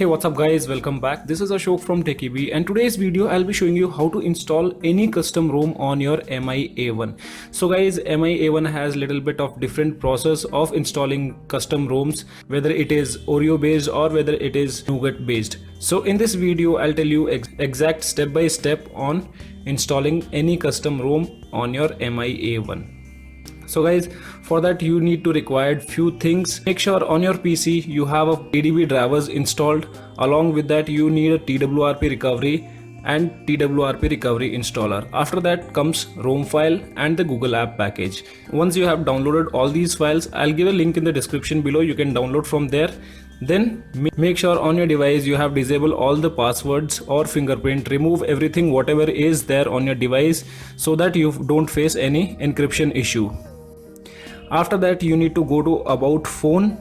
Hey, what's up guys, welcome back. This is Ashok from TechiBee, and today's video I'll be showing you how to install any custom ROM on your Mi A1. So guys, Mi A1 has little bit of different process of installing custom ROMs, whether it is Oreo based or whether it is Nougat based. So in this video I'll tell you exact step by step on installing any custom ROM on your Mi A1. So guys, for that you need to require few things. Make sure on your PC you have a TechiBee drivers installed. Along with that you need a TWRP recovery and TWRP recovery installer. After that comes ROM file and the Google app package. Once you have downloaded all these files, I'll give a link in the description below. You can download from there. Then make sure on your device you have disabled all the passwords or fingerprint. Remove everything whatever is there on your device so that you don't face any encryption issue. After that you need to go to about phone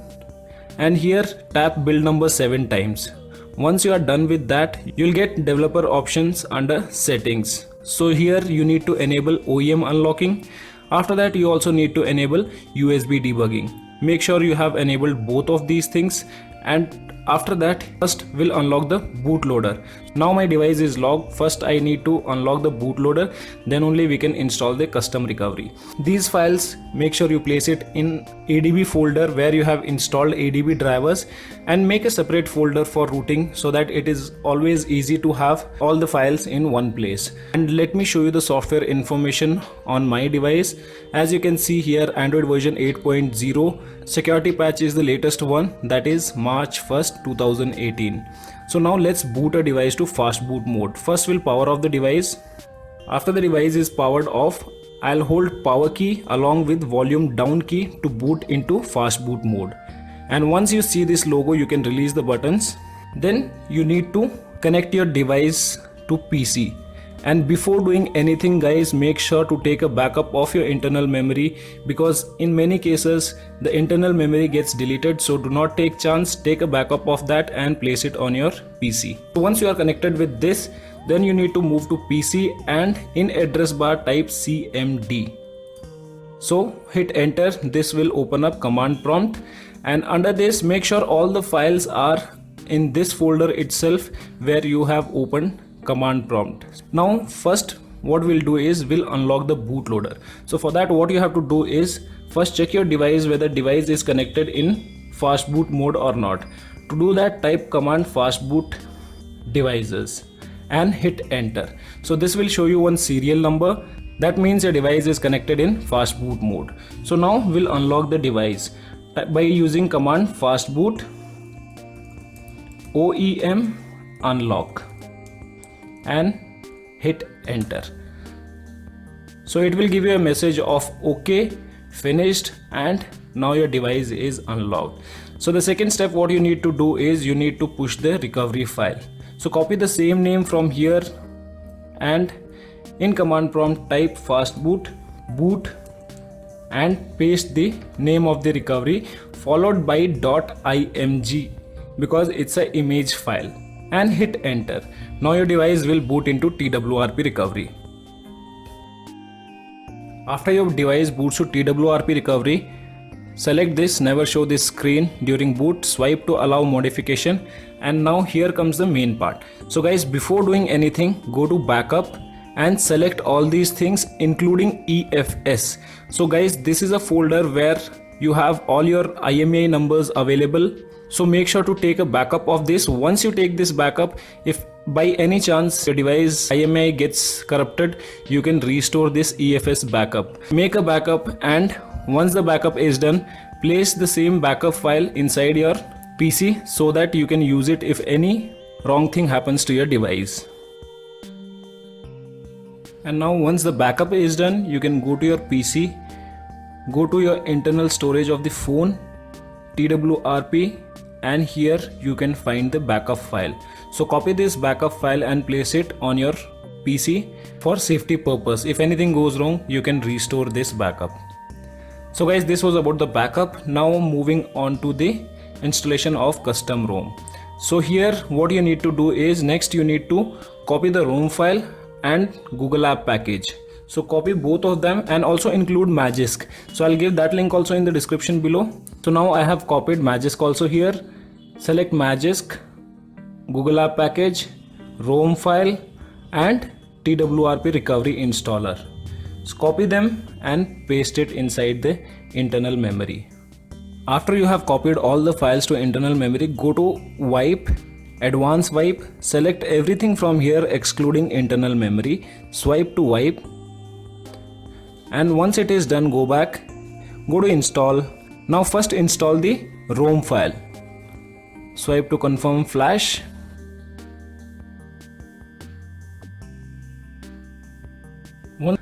and here tap build number 7 times. Once you are done with that, you'll get developer options under settings. So here you need to enable OEM unlocking. After that you also need to enable USB debugging. Make sure you have enabled both of these things, and after that first we'll unlock the bootloader. Now my device is locked. First I need to unlock the bootloader, then only we can install the custom recovery. These files, make sure you place it in ADB folder where you have installed ADB drivers, and make a separate folder for rooting so that it is always easy to have all the files in one place. And let me show you the software information on my device. As you can see here, Android version 8.0, security patch is the latest one, that is March 1st 2018. So now let's boot a device to fast boot mode. First we'll power off the device. After the device is powered off, I'll hold power key along with volume down key to boot into fast boot mode. And once you see this logo, you can release the buttons. Then you need to connect your device to PC. And before doing anything guys, make sure to take a backup of your internal memory, because in many cases the internal memory gets deleted. So do not take chance, take a backup of that and place it on your PC. So once you are connected with this, then you need to move to PC and in address bar type CMD. So hit enter. This will open up command prompt, and under this make sure all the files are in this folder itself where you have opened command prompt. Now first what we'll do is we'll unlock the bootloader. So for that what you have to do is first check your device whether device is connected in fast boot mode or not. To do that, type command fastboot devices and hit enter. So this will show you one serial number. That means your device is connected in fast boot mode. So now we'll unlock the device by using command fastboot OEM unlock and hit enter. So it will give you a message of OK, finished, and now your device is unlocked. So the second step what you need to do is you need to push the recovery file. So copy the same name from here and in command prompt type fastboot boot and paste the name of the recovery followed by .img because it's an image file, and hit enter. Now your device will boot into TWRP recovery. After your device boots to TWRP recovery, select this never show this screen during boot, swipe to allow modification, and now here comes the main part. So guys, before doing anything, go to backup and select all these things including EFS. So guys, this is a folder where you have all your IMEI numbers available. So make sure to take a backup of this. Once you take this backup, if by any chance your device IMEI gets corrupted, you can restore this EFS backup. Make a backup, and once the backup is done, place the same backup file inside your PC so that you can use it if any wrong thing happens to your device. And now once the backup is done, you can go to your PC, go to your internal storage of the phone, TWRP, and here you can find the backup file. So copy this backup file and place it on your PC for safety purpose. If anything goes wrong, you can restore this backup. So guys, this was about the backup. Now moving on to the installation of custom ROM. So here what you need to do is next you need to copy the ROM file and Google app package. So copy both of them and also include Magisk. So I'll give that link also in the description below. So now I have copied Magisk also here. Select Magisk Google App Package, ROM file and TWRP recovery installer. So copy them and paste it inside the internal memory. After you have copied all the files to internal memory, go to wipe, advanced wipe, select everything from here excluding internal memory, swipe to wipe, and once it is done, go back, go to install. Now first install the ROM file. Swipe to confirm flash.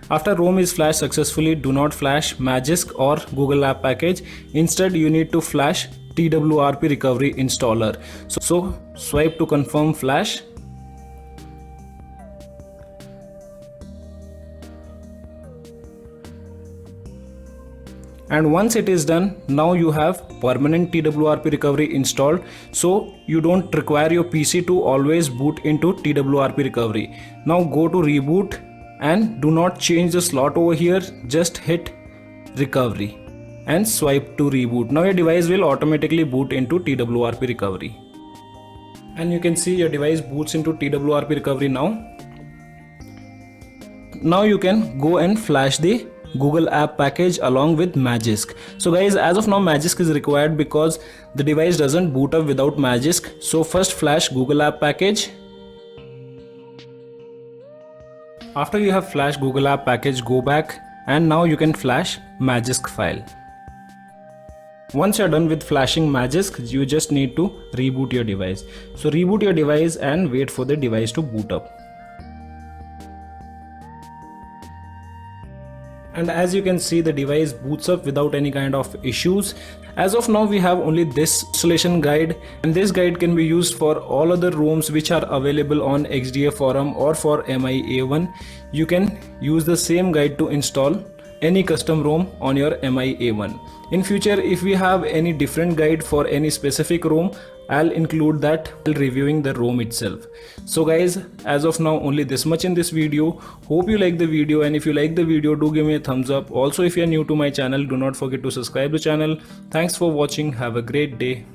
After ROM is flashed successfully, do not flash Magisk or Google App Package. Instead, you need to flash TWRP recovery installer. So swipe to confirm flash. And once it is done, now you have permanent TWRP recovery installed, so you don't require your PC to always boot into TWRP recovery. Now go to reboot and do not change the slot over here, just hit recovery and swipe to reboot. Now your device will automatically boot into TWRP recovery. And you can see your device boots into TWRP recovery now. Now you can go and flash the Google App Package along with Magisk. So guys, as of now Magisk is required because the device doesn't boot up without Magisk. So first flash Google App Package. After you have flashed Google App Package, go back and now you can flash Magisk file. Once you're done with flashing Magisk, you just need to reboot your device. So reboot your device and wait for the device to boot up. And as you can see, the device boots up without any kind of issues. As of now, we have only this installation guide, and this guide can be used for all other ROMs which are available on XDA forum or for MIA1. You can use the same guide to install any custom ROM on your MIA1. In future, if we have any different guide for any specific ROM, I'll include that while reviewing the ROM itself. So guys, as of now only this much in this video. Hope you like the video, and if you like the video, do give me a thumbs up. Also, if you are new to my channel, do not forget to subscribe the channel. Thanks for watching. Have a great day.